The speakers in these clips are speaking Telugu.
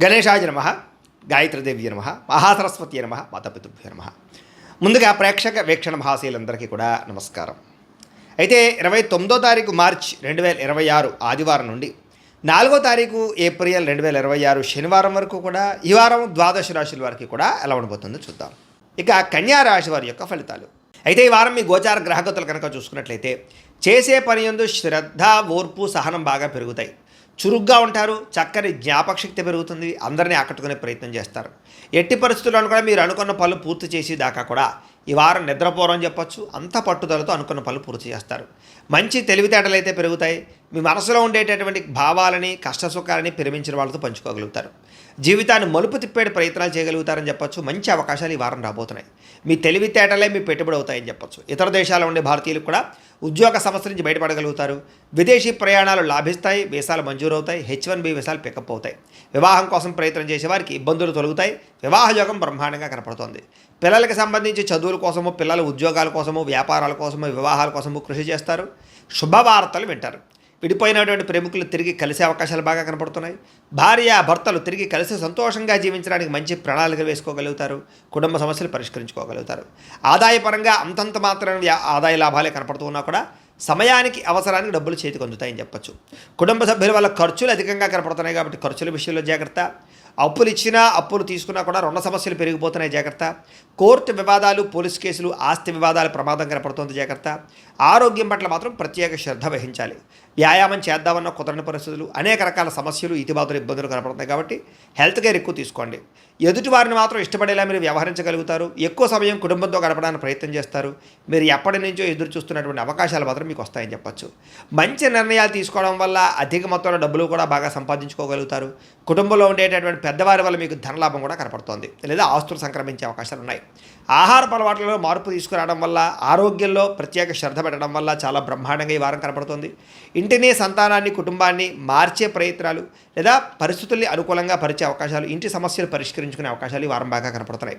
గణేశాయ నమః, గాయత్రీదేవి నమః, మహాసరస్వతి నమః, మాతాపితృభ్యో నమః. ముందుగా ప్రేక్షక వీక్షణ మహాశీలందరికీ కూడా నమస్కారం. అయితే 29వ తారీఖు మార్చి 2026 ఆదివారం నుండి 4వ తారీఖు ఏప్రిల్ 2026 శనివారం వరకు కూడా ఈ వారం ద్వాదశ రాశుల వారికి కూడా ఎలా ఉండబోతుందో చూద్దాం. ఇక కన్యా రాశి వారి యొక్క ఫలితాలు. అయితే ఈ వారం మీ గోచార గ్రహగతులు కనుక చూసుకున్నట్లయితే చేసే పని యందు శ్రద్ధ, ఓర్పు, సహనం బాగా పెరుగుతాయి. చురుగ్గా ఉంటారు, చక్కని జ్ఞాపకశక్తి పెరుగుతుంది, అందరినీ ఆకట్టుకునే ప్రయత్నం చేస్తారు. ఎట్టి పరిస్థితుల్లో కూడా మీరు అనుకున్న పనులు పూర్తి చేసి దాకా కూడా ఈ వారం నిద్రపోరని చెప్పొచ్చు. అంత పట్టుదలతో అనుకున్న పనులు పూర్తి చేస్తారు. మంచి తెలివితేటలు అయితే పెరుగుతాయి. మీ మనసులో ఉండేటటువంటి భావాలని, కష్టసుఖాలని ప్రేమించిన వాళ్ళతో పంచుకోగలుగుతారు. జీవితాన్ని మలుపు తిప్పేటి ప్రయత్నాలు చేయగలుగుతారని చెప్పొచ్చు. మంచి అవకాశాలు ఈ వారం రాబోతున్నాయి. మీ తెలివితేటలే మీ పెట్టుబడి అవుతాయని చెప్పొచ్చు. ఇతర దేశాల్లో ఉండే భారతీయులకు కూడా ఉద్యోగ సమస్య నుంచి బయటపడగలుగుతారు. విదేశీ ప్రయాణాలు లాభిస్తాయి, వీసాలు మంజూరవుతాయి, H1B వీసాలు పికప్ అవుతాయి. వివాహం కోసం ప్రయత్నం చేసేవారికి ఇబ్బందులు తొలగుతాయి. వివాహ యోగం బ్రహ్మాండంగా కనపడుతోంది. పిల్లలకి సంబంధించి చదువుల కోసము, పిల్లల ఉద్యోగాల కోసము, వ్యాపారాల కోసము, వివాహాల కోసము కృషి చేస్తారు. శుభవార్తలు వింటారు. విడిపోయినటువంటి ప్రేమికులు తిరిగి కలిసే అవకాశాలు బాగా కనపడుతున్నాయి. భార్య భర్తలు తిరిగి కలిసి సంతోషంగా జీవించడానికి మంచి ప్రణాళికలు వేసుకోగలుగుతారు. కుటుంబ సమస్యలు పరిష్కరించుకోగలుగుతారు. ఆదాయపరంగా అంతంత మాత్రమే ఆదాయ లాభాలే కనపడుతూ ఉన్నా కూడా సమయానికి అవసరానికి డబ్బులు చేతికి అందుతాయని చెప్పచ్చు. కుటుంబ సభ్యుల వల్ల ఖర్చులు అధికంగా కనపడుతున్నాయి కాబట్టి ఖర్చుల విషయంలో జాగ్రత్త. అప్పులు ఇచ్చినా అప్పులు తీసుకున్నా కూడా రుణ సమస్యలు పెరిగిపోతున్నాయి, జాగ్రత్త. కోర్టు వివాదాలు, పోలీస్ కేసులు, ఆస్తి వివాదాలు ప్రమాదం కనపడుతుంది, జాగ్రత్త. ఆరోగ్యం పట్ల మాత్రం ప్రత్యేక శ్రద్ధ వహించాలి. వ్యాయామం చేద్దామన్న కుదరని పరిస్థితులు, అనేక రకాల సమస్యలు, ఇతిబాతులు, ఇబ్బందులు కనపడుతున్నాయి కాబట్టి హెల్త్ కేర్ ఎక్కువ తీసుకోండి. ఎదుటి వారిని మాత్రం ఇష్టపడేలా మీరు వ్యవహరించగలుగుతారు. ఎక్కువ సమయం కుటుంబంతో గడపడానికి ప్రయత్నం చేస్తారు. మీరు ఎప్పటి నుంచో ఎదురు చూస్తున్నటువంటి అవకాశాలు మాత్రం మీకు వస్తాయని చెప్పచ్చు. మంచి నిర్ణయాలు తీసుకోవడం వల్ల అధిక మొత్తంలో డబ్బులు కూడా బాగా సంపాదించుకోగలుగుతారు. కుటుంబంలో ఉండేటటువంటి పెద్దవారి వల్ల మీకు ధనలాభం కూడా కనపడుతోంది, లేదా ఆస్తులు సంక్రమించే అవకాశాలు ఉన్నాయి. ఆహార అలవాట్లలో మార్పు తీసుకురావడం వల్ల, ఆరోగ్యంలో ప్రత్యేక శ్రద్ధ పెట్టడం వల్ల చాలా బ్రహ్మాండంగా ఈ వారం కనపడుతోంది. ఇంటిని, సంతానాన్ని, కుటుంబాన్ని మార్చే ప్రయత్నాలు లేదా పరిస్థితుల్ని అనుకూలంగా పరిచే అవకాశాలు, ఇంటి సమస్యలు పరిష్కరించుకునే అవకాశాలు ఈ వారం బాగా కనపడుతున్నాయి.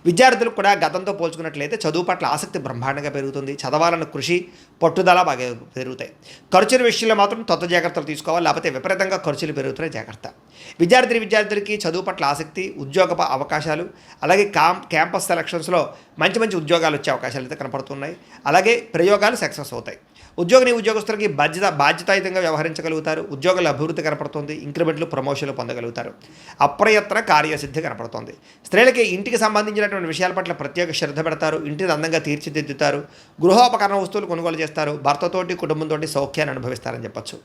విద్యార్థులకు కూడా గతంతో పోల్చుకున్నట్లయితే చదువు పట్ల ఆసక్తి బ్రహ్మాండంగా పెరుగుతుంది. చదవాలన్న కృషి, పట్టుదల బాగా పెరుగుతాయి. ఖర్చుల విషయంలో మాత్రం జాగ్రత్తలు తీసుకోవాలి, లేకపోతే విపరీతంగా ఖర్చులు పెరుగుతున్నాయి, జాగ్రత్త. విద్యార్థులకి చదువు పట్ల ఆసక్తి, ఉద్యోగ అవకాశాలు, అలాగే క్యాంపస్ సెలక్షన్స్లో మంచి మంచి ఉద్యోగాలు వచ్చే అవకాశాలు అయితే కనపడుతున్నాయి. అలాగే ప్రయోగాలు సక్సెస్ అవుతాయి. ఉద్యోగస్తులకి బాధ్యతాయుతంగా వ్యవహరించగలుగుతారు. ఉద్యోగాల అభివృద్ధి కనపడుతుంది. ఇంక్రిమెంట్లు, ప్రమోషన్లు పొందగలుగుతారు. అప్రయత్న కార్యసిద్ధి కనపడుతుంది. స్త్రీలకి ఇంటికి సంబంధించినటువంటి విషయాల పట్ల ప్రత్యేక శ్రద్ధ పెడతారు. ఇంటిని అందంగా తీర్చిదిద్దుతారు. గృహోపకరణ వస్తువులు కొనుగోలు చేస్తారు. భర్తతోటి, కుటుంబంతో సౌఖ్యాన్ని అనుభవిస్తారని చెప్పచ్చు.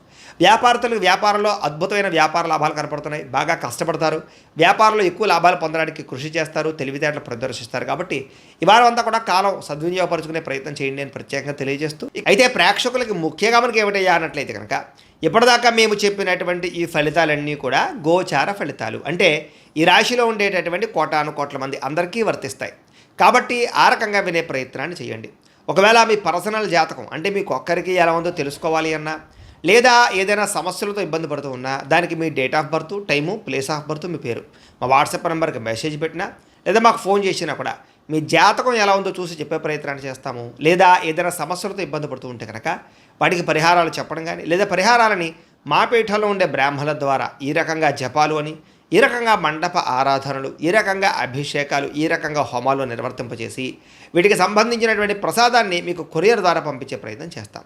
వ్యాపారంలో అద్భుతమైన వ్యాపార లాభాలు కనపడుతున్నాయి. బాగా కష్టపడతారు. వ్యాపారంలో ఎక్కువ లాభాలు పొందడానికి కృషి చేస్తారు. తెలివితేటలు ప్రదర్శిస్తారు. కాబట్టి ఈ వారం అంతా కూడా కాలం సద్వినియోగపరుచుకునే ప్రయత్నం చేయండి అని ప్రత్యేకంగా తెలియజేస్తూ, అయితే ప్రేక్షకులకి ముఖ్యంగా మనకి ఏమిటయ్యా అన్నట్లయితే కనుక ఇప్పటిదాకా మేము చెప్పినటువంటి ఈ ఫలితాలన్నీ కూడా గోచార ఫలితాలు. అంటే ఈ రాశిలో ఉండేటటువంటి కోటాను మంది అందరికీ వర్తిస్తాయి. కాబట్టి ఆ రకంగా వినే ప్రయత్నాన్ని చేయండి. ఒకవేళ మీ పర్సనల్ జాతకం అంటే మీకు ఒక్కరికి ఎలా ఉందో తెలుసుకోవాలి అన్నా, లేదా ఏదైనా సమస్యలతో ఇబ్బంది పడుతూ ఉన్నా, దానికి మీ date of birth, time, place of birth, మీ పేరు మా వాట్సాప్ నెంబర్కి మెసేజ్ పెట్టినా, లేదా మాకు ఫోన్ చేసినా కూడా మీ జాతకం ఎలా ఉందో చూసి చెప్పే ప్రయత్నాన్ని చేస్తాము. లేదా ఏదైనా సమస్యలతో ఇబ్బంది పడుతూ ఉంటే కనుక వాటికి పరిహారాలు చెప్పడం కానీ, లేదా పరిహారాలని మా పీఠంలో ఉండే బ్రాహ్మణుల ద్వారా ఈ రకంగా జపాలు అని, ఈ రకంగా మండప ఆరాధనలు, ఈ రకంగా అభిషేకాలు, ఈ రకంగా హోమాలు నిర్వర్తింపచేసి వీటికి సంబంధించినటువంటి ప్రసాదాన్ని మీకు కొరియర్ ద్వారా పంపించే ప్రయత్నం చేస్తాం.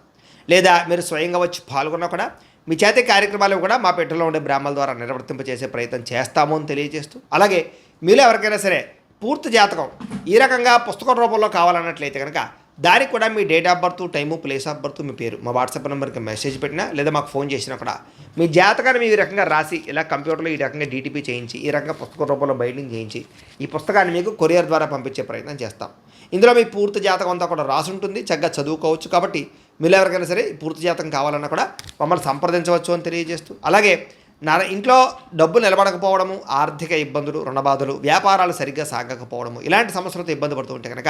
లేదా మీరు స్వయంగా వచ్చి పాల్గొన్నా కూడా మీ చేతి కార్యక్రమాలు కూడా మా పీఠంలో ఉండే బ్రాహ్మణుల ద్వారా నిర్వర్తింపచేసే ప్రయత్నం చేస్తాము అని తెలియజేస్తూ, అలాగే మీలో ఎవరికైనా సరే పూర్తి జాతకం ఈ రకంగా పుస్తకం రూపంలో కావాలన్నట్లయితే కనుక దానికి కూడా మీ date of birth, time, place of birth, మీ పేరు మా వాట్సాప్ నెంబర్కి మెసేజ్ పెట్టినా, లేదా మాకు ఫోన్ చేసినా కూడా మీ జాతకాన్ని మీ ఈ రకంగా రాసి ఇలా కంప్యూటర్లో ఈ రకంగా DTP చేయించి, ఈ రకంగా పుస్తకం రూపంలో బైండింగ్ చేయించి ఈ పుస్తకాన్ని మీకు కొరియర్ ద్వారా పంపించే ప్రయత్నం చేస్తాం. ఇందులో మీ పూర్తి జాతకం అంతా కూడా రాసి ఉంటుంది. చక్కగా చదువుకోవచ్చు. కాబట్టి మీరు ఎవరికైనా సరే పూర్తి జాతకం కావాలన్నా కూడా మమ్మల్ని సంప్రదించవచ్చు అని తెలియజేస్తూ, అలాగే ఇంట్లో డబ్బు నిలబడకపోవడము, ఆర్థిక ఇబ్బందులు, రుణబాధలు, వ్యాపారాలు సరిగ్గా సాగకపోవడము, ఇలాంటి సమస్యలతో ఇబ్బంది పడుతూ ఉంటే కనుక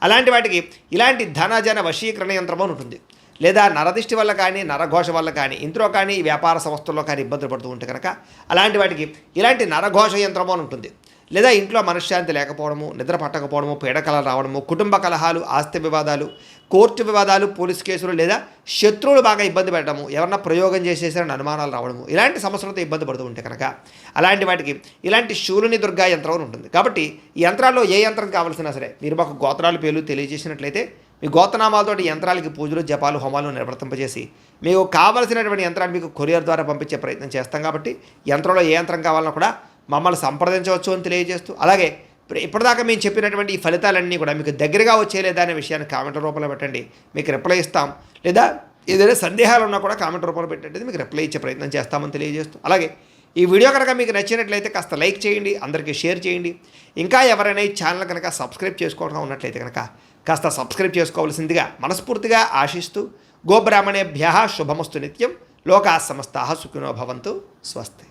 అలాంటి వాటికి ఇలాంటి ధనజన వశీకరణ యంత్రం అని ఉంటుంది. లేదా నరదిష్టి వల్ల కానీ, నరఘోష వల్ల కానీ, ఇంట్లో కానీ, వ్యాపార సంస్థల్లో కానీ ఇబ్బందులు పడుతూ ఉంటే కనుక అలాంటి వాటికి ఇలాంటి నరఘోష యంత్రం అని ఉంటుంది. లేదా ఇంట్లో మనశ్శాంతి లేకపోవడము, నిద్ర పట్టకపోవడము, పీడకలలు రావడము, కుటుంబ కలహాలు, ఆస్తి వివాదాలు, కోర్టు వివాదాలు, పోలీస్ కేసులు, లేదా శత్రువులు బాగా ఇబ్బంది పెట్టడము, ఎవరన్నా ప్రయోగం చేసేసారని అనుమానాలు రావడము, ఇలాంటి సమస్యలతో ఇబ్బంది పడుతూ ఉంటే కనుక అలాంటి వాటికి ఇలాంటి శూలుని దుర్గా యంత్రం అని ఉంటుంది. కాబట్టి ఈ యంత్రాల్లో ఏ యంత్రం కావాల్సినా సరే మీరు మాకు గోత్రాలు పేర్లు తెలియజేసినట్లయితే మీ గోత్రనామాలతోటి యంత్రాలకి పూజలు, జపాలు, హోమాలు నిర్వర్తింపజేసి మీకు కావలసినటువంటి యంత్రాన్ని మీకు కొరియర్ ద్వారా పంపించే ప్రయత్నం చేస్తాం. కాబట్టి యంత్రంలో ఏ యంత్రం కావాలన్నా కూడా మమ్మల్ని సంప్రదించవచ్చు అని తెలియజేస్తూ, అలాగే ఇప్పటిదాకా మేము చెప్పినటువంటి ఈ ఫలితాలన్నీ కూడా మీకు దగ్గరగా వచ్చేలేదా అనే విషయాన్ని కామెంట్ రూపంలో పెట్టండి, మీకు రిప్లై ఇస్తాం. లేదా ఏదైనా సందేహాలు ఉన్నా కూడా కామెంట్ రూపంలో పెట్టండి, మీకు రిప్లై ఇచ్చే ప్రయత్నం చేస్తామని తెలియజేస్తూ, అలాగే ఈ వీడియో కనుక మీకు నచ్చినట్లయితే కాస్త లైక్ చేయండి, అందరికీ షేర్ చేయండి. ఇంకా ఎవరైనా ఈ ఛానల్ కనుక సబ్స్క్రైబ్ చేసుకోవడం ఉన్నట్లయితే కనుక కాస్త సబ్స్క్రైబ్ చేసుకోవాల్సిందిగా మనస్ఫూర్తిగా ఆశిస్తూ, గోబ్రాహ్మణేభ్యః శుభమస్తు నిత్యం, లోకాः సమస్తాः సుఖినో భవంతు, స్వస్తి.